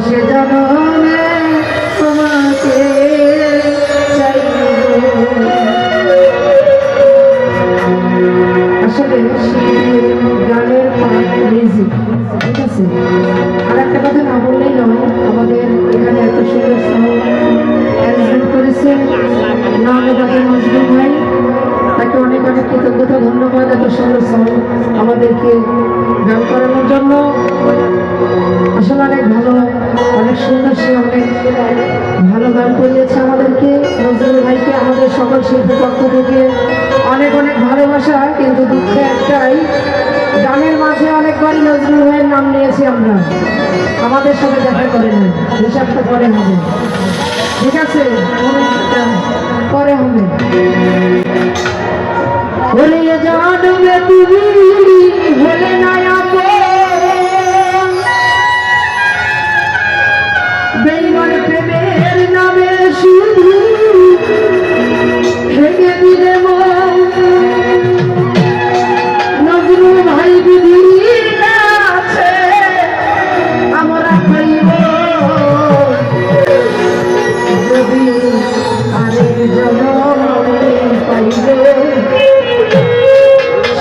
সে জনমে তোমাকে চাইব। আসলে গানের পাঠ মিউজিক, ঠিক আছে। আর একটা কথা না বললেই নয়, আমাদের এখানে এত সুন্দর সাউন্ড অ্যারেঞ্জমেন্ট করেছে নামবাজার নজরুল ভাই, তাকে অনেক অনেক কৃতজ্ঞতা, ধন্যবাদ এত সুন্দর সাউন্ড আমাদেরকে গান করানোর জন্য। আসলে অনেক ভালো, অনেক সুন্দর, সে অনেক ভালো গান করিয়েছে আমাদেরকে। নজরুল ভাইকে আমাদের সকল শিল্পীর পক্ষ থেকে অনেক অনেক ভালোবাসা। কিন্তু দুঃখে একটাই, গানের মাঝে অনেকবারই নজরুল ভাইয়ের নাম নিয়েছি আমরা, আমাদের সাথে দেখা করে না। হিসাবটা পরে হবে, ঠিক আছে, পরে হবে। বলে জানবে তুমি হলে না বেঈমান প্রেমের নামে শুধু ভেঙে দিলে নজরুল ভাই বিধির কাছে আমরা পাইব যদি আরেক জনমে পাইবে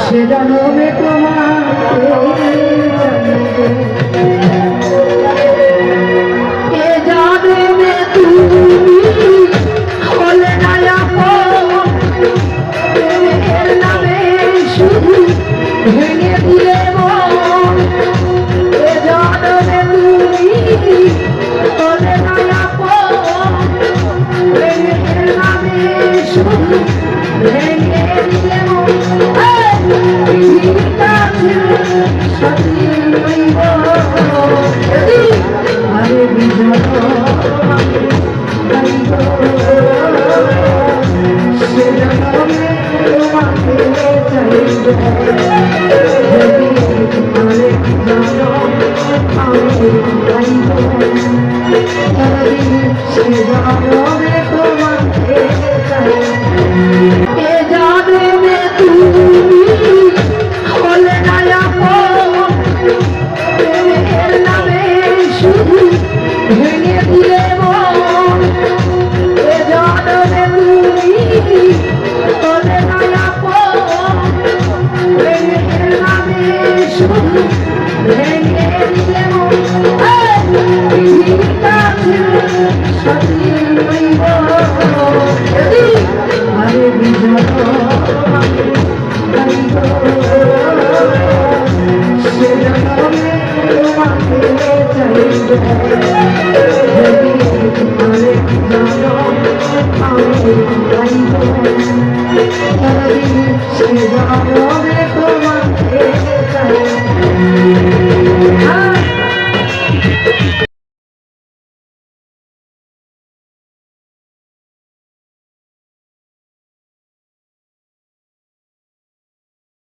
সে জনমে তোমাকে জানিবে। ভেঙে দিলে মন এ জনমে তুমি বলে না প্রেমের নামে শুধু ভেঙে দিলে মন সত্যি হইব আরে বিজয় সে জনমে তোমাকে চাইব। ভেঙে দিলে মন এ জনমে তুমি বলে না প্রেমের নামে শুধু ভেঙে দিলে সত্যি হইব আরে বিজয় সে জনমে তোমাকে চাইব।